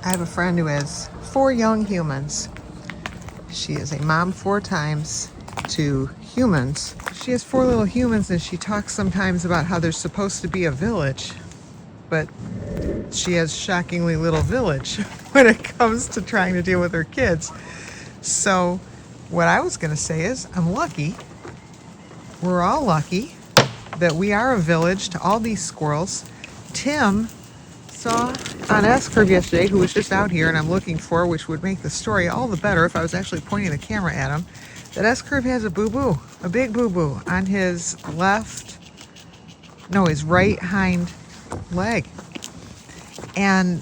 I have a friend who has 4 young humans. She is a mom 4 times to humans. She has 4 little humans, and she talks sometimes about how there's supposed to be a village, but she has shockingly little village when it comes to trying to deal with her kids. So what I was going to say is I'm lucky. We're all lucky that we are a village to all these squirrels. Tim saw on S-Curve yesterday, who was just out here and I'm looking for, which would make the story all the better if I was actually pointing the camera at him, that S-Curve has a boo-boo, a big boo-boo on his his right hind leg. And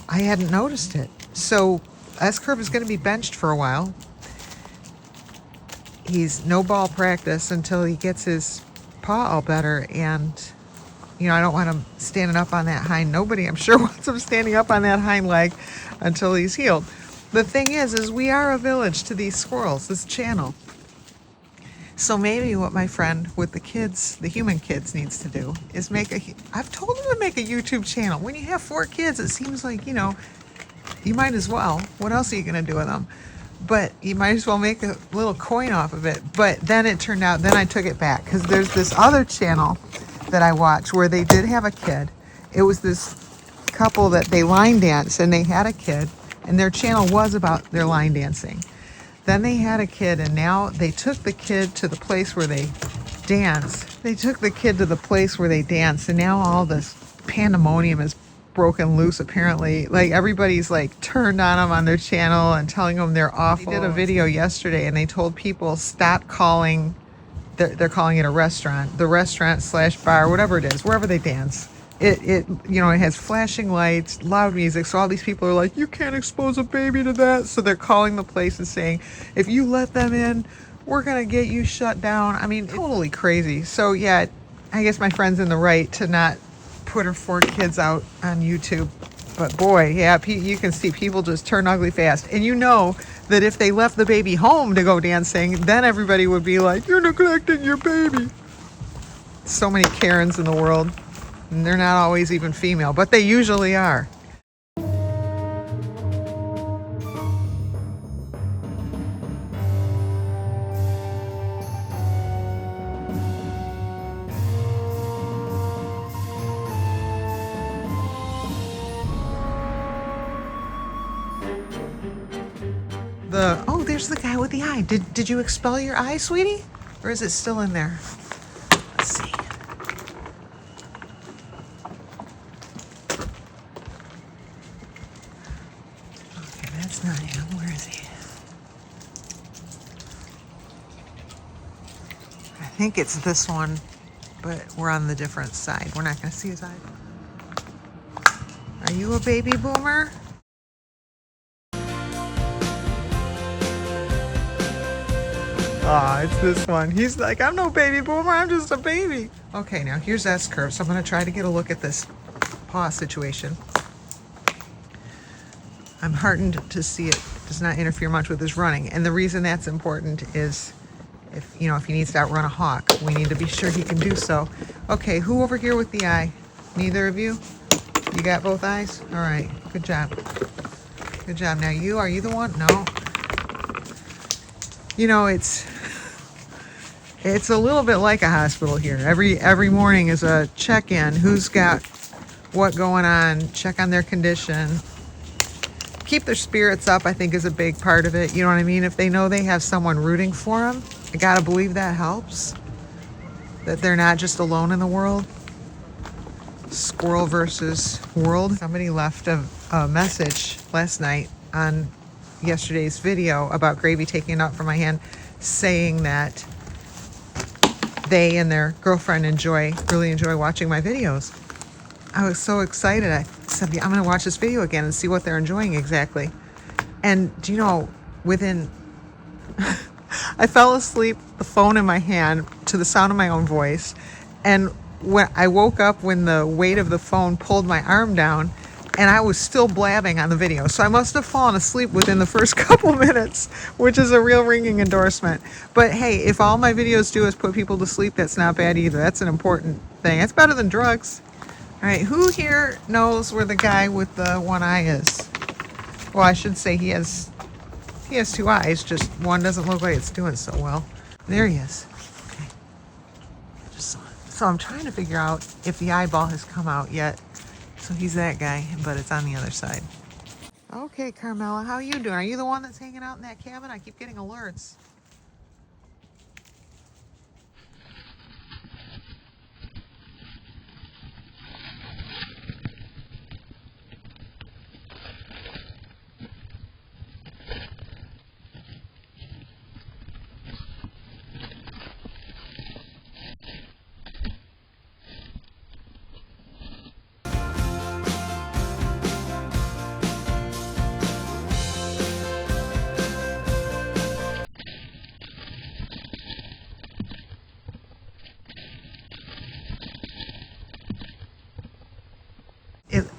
I hadn't noticed it. So S-Curve is going to be benched for a while. He's no ball practice until he gets his paw all better, and I don't want him standing up on that hind. Nobody, I'm sure, wants him standing up on that hind leg until he's healed. The thing is we are a village to these squirrels, this channel. So maybe what my friend with the kids, the human kids, needs to do is I've told him to make a YouTube channel. When you have 4 kids, it seems like, you might as well. What else are you going to do with them? But you might as well make a little coin off of it. But then it turned out, then I took it back, because there's this other channel that I watched where they did have a kid. It was this couple that they line dance, and they had a kid, and their channel was about their line dancing. Then they had a kid, and now they took the kid to the place where they dance. And now all this pandemonium is broken loose, apparently. Like, everybody's like turned on them on their channel and telling them they're awful. They did a video yesterday, and they told people stop calling, they're calling it a restaurant, the restaurant / bar, whatever it is, wherever they dance. It has flashing lights, loud music, so all these people are like, you can't expose a baby to that. So they're calling the place and saying, if you let them in, we're gonna get you shut down. I mean, totally crazy. So yeah, I guess my friend's in the right to not put her 4 kids out on YouTube. But boy, yeah, you can see people just turn ugly fast. And you know that if they left the baby home to go dancing, then everybody would be like, you're neglecting your baby. So many Karens in the world. And they're not always even female, but they usually are. There's the guy with the eye. Did you expel your eye, sweetie? Or is it still in there? Let's see. Okay, that's not him. Where is he? I think it's this one, but we're on the different side. We're not going to see his eye. Are you a baby boomer? It's this one. He's like, I'm no baby boomer, I'm just a baby. Okay, now here's S-Curve. So I'm going to try to get a look at this paw situation. I'm heartened to see it does not interfere much with his running. And the reason that's important is if he needs to outrun a hawk, we need to be sure he can do so. Okay, who over here with the eye? Neither of you? You got both eyes? All right, good job. Good job. Now are you the one? No. It's a little bit like a hospital here. Every morning is a check-in. Who's got what going on? Check on their condition. Keep their spirits up, I think, is a big part of it. You know what I mean? If they know they have someone rooting for them, I gotta believe that helps. That they're not just alone in the world. Squirrel versus world. Somebody left a message last night on yesterday's video about Gravy taking it out from my hand, saying that they and their girlfriend really enjoy watching my videos. I was so excited. I said, I'm going to watch this video again and see what they're enjoying exactly. And do you know, I fell asleep, the phone in my hand, to the sound of my own voice. And when I woke up, when the weight of the phone pulled my arm down, and I was still blabbing on the video. So I must have fallen asleep within the first couple minutes, which is a real ringing endorsement. But hey, if all my videos do is put people to sleep, that's not bad either. That's an important thing. It's better than drugs. All right, who here knows where the guy with the one eye is? Well, I should say he has two eyes, just one doesn't look like it's doing so well. There he is. Okay. I just saw it. So I'm trying to figure out if the eyeball has come out yet. So he's that guy, but it's on the other side. Okay, Carmela, how are you doing? Are you the one that's hanging out in that cabin? I keep getting alerts.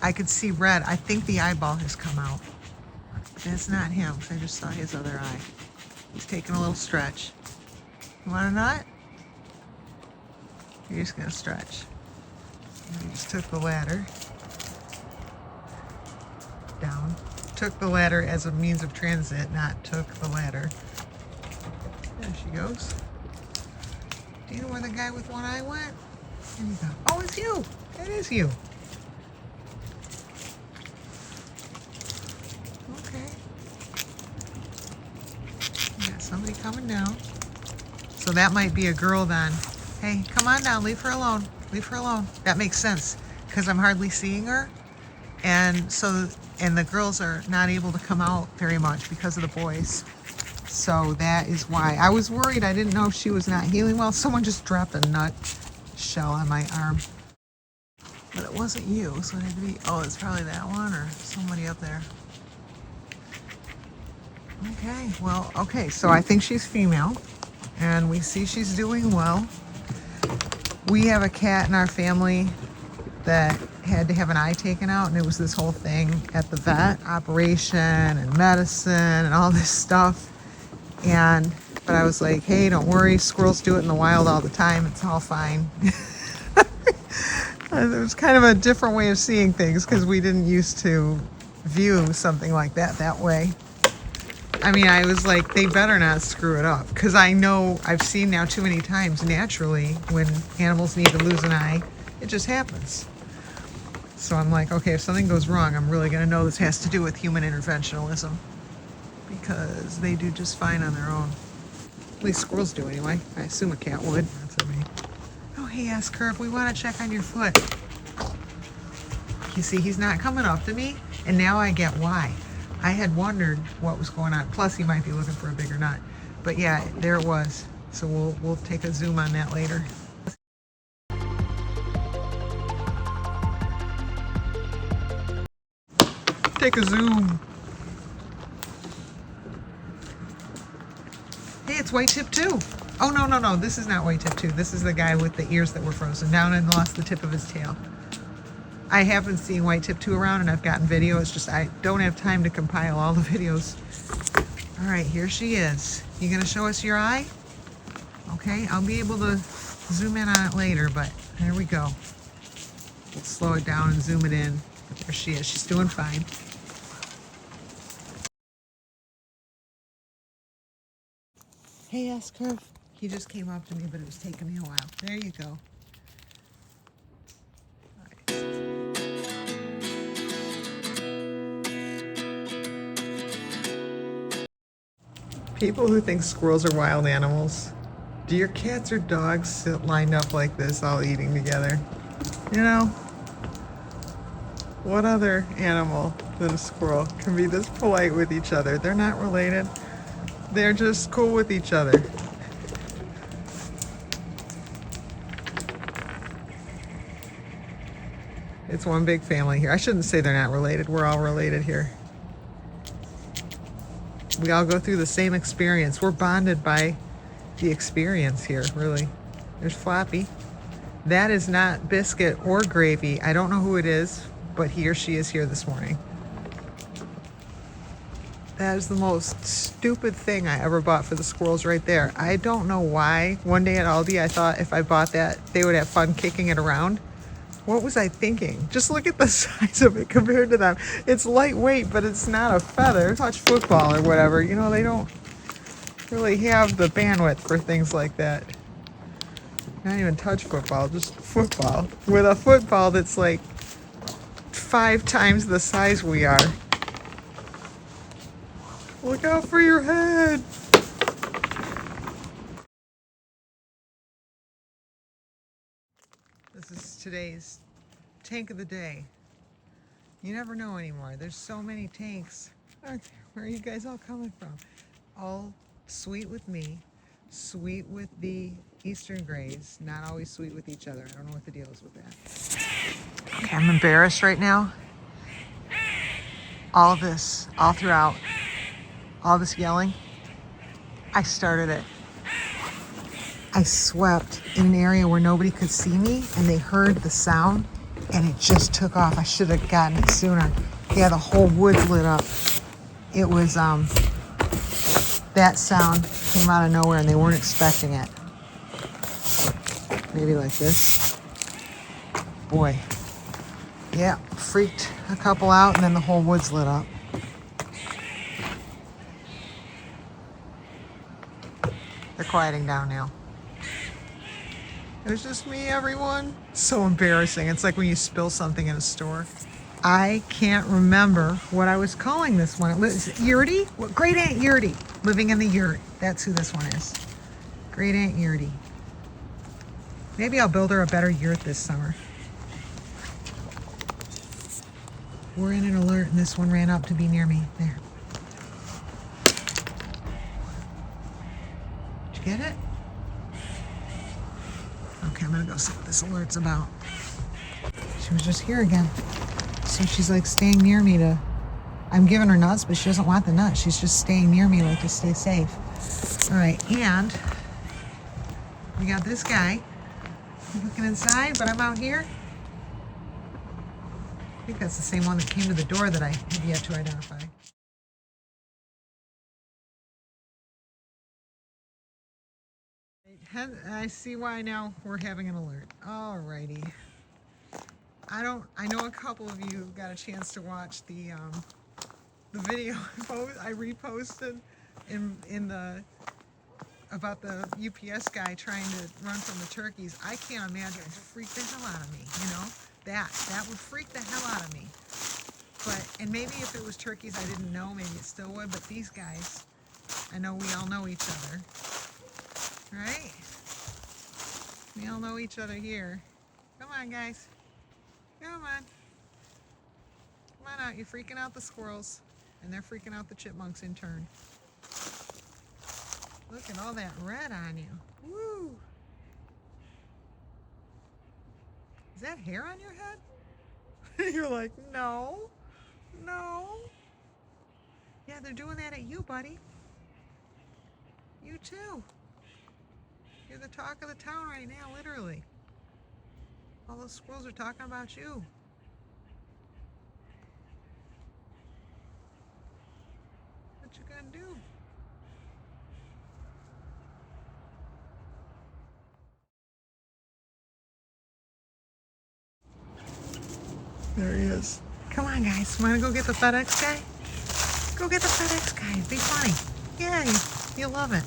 I could see red. I think the eyeball has come out. That's not him. I just saw his other eye. He's taking a little stretch. You want a nut? You're just going to stretch. He just took the ladder down. Took the ladder as a means of transit, not took the ladder. There she goes. Do you know where the guy with one eye went? There you go. Oh, it's you. It is you. Okay. We got somebody coming down. So that might be a girl then. Hey, come on down. Leave her alone. Leave her alone. That makes sense because I'm hardly seeing her. And so, and the girls are not able to come out very much because of the boys. So that is why. I was worried. I didn't know if she was not healing well. Someone just dropped a nut shell on my arm. But it wasn't you, so it had to be, oh, it's probably that one or somebody up there. Okay, well, okay, so I think she's female, and we see she's doing well. We have a cat in our family that had to have an eye taken out, and it was this whole thing at the vet, operation and medicine and all this stuff. But I was like, hey, don't worry, squirrels do it in the wild all the time, it's all fine. It was kind of a different way of seeing things because we didn't used to view something like that way. I mean, I was like, they better not screw it up because I know I've seen now too many times naturally when animals need to lose an eye, it just happens. So I'm like, okay, if something goes wrong, I'm really going to know this has to do with human interventionism because they do just fine on their own. At least squirrels do anyway. I assume a cat would. That's me. Oh, hey, S-Curve, we want to check on your foot. You see, he's not coming up to me, and now I get why. I had wondered what was going on. Plus, he might be looking for a bigger nut. But yeah, there it was. So we'll take a zoom on that later. Take a zoom. Hey, it's White Tip 2. Oh, no. This is not White Tip 2. This is the guy with the ears that were frozen down and lost the tip of his tail. I haven't seen White Tip 2 around, and I've gotten video. It's just I don't have time to compile all the videos. All right, here she is. You going to show us your eye? Okay, I'll be able to zoom in on it later, but there we go. We'll slow it down and zoom it in. But there she is. She's doing fine. Hey, S-Curve. He just came up to me, but it was taking me a while. There you go. People who think squirrels are wild animals, do your cats or dogs sit lined up like this all eating together? You know, what other animal than a squirrel can be this polite with each other? They're not related. They're just cool with each other. It's one big family here. I shouldn't say they're not related. We're all related here. We all go through the same experience. We're bonded by the experience here, really. There's Floppy. That is not Biscuit or Gravy. I don't know who it is, but he or she is here this morning. That is the most stupid thing I ever bought for the squirrels right there. I don't know why. One day at Aldi, I thought if I bought that, they would have fun kicking it around. What was I thinking? Just look at the size of it compared to them. It's lightweight, but it's not a feather. Touch football or whatever. You know, they don't really have the bandwidth for things like that. Not even touch football, just football. With a football that's like 5 times the size we are. Look out for your head. This is today's tank of the day. You never know anymore. There's so many tanks. Okay, where are you guys all coming from? All sweet with me, sweet with the Eastern Greys, not always sweet with each other. I don't know what the deal is with that. Okay, I'm embarrassed right now. All this, all throughout, all this yelling, I started it. I swept in an area where nobody could see me and they heard the sound and it just took off. I should have gotten it sooner. Yeah, the whole woods lit up. It was, that sound came out of nowhere and they weren't expecting it. Maybe like this. Boy. Yeah, freaked a couple out and then the whole woods lit up. They're quieting down now. It was just me, everyone. So embarrassing. It's like when you spill something in a store. I can't remember what I was calling this one. It was Yurty? Well, Great Aunt Yurty. Living in the yurt. That's who this one is. Great Aunt Yurty. Maybe I'll build her a better yurt this summer. We're in an alert and this one ran up to be near me. There. Did you get it? Okay, I'm gonna go see what this alert's about. She was just here again. So she's like staying near me to, I'm giving her nuts, but she doesn't want the nuts. She's just staying near me like to stay safe. All right, and we got this guy looking inside, but I'm out here. I think that's the same one that came to the door that I have yet to identify. I see why now we're having an alert. All righty. I know a couple of you got a chance to watch the video I reposted in the about the UPS guy trying to run from the turkeys. I can't imagine. It would freak the hell out of me, you know? That would freak the hell out of me. And maybe if it was turkeys I didn't know, maybe it still would, but these guys, I know we all know each other. Right? We all know each other here. Come on, guys. Come on. Come on out. You're freaking out the squirrels, and they're freaking out the chipmunks in turn. Look at all that red on you. Woo! Is that hair on your head? You're like, no. No. Yeah, they're doing that at you, buddy. You too. You're the talk of the town right now, literally. All those squirrels are talking about you. What you gonna do? There he is. Come on, guys. Wanna go get the FedEx guy? Go get the FedEx guy. Be funny. Yeah, you'll love it.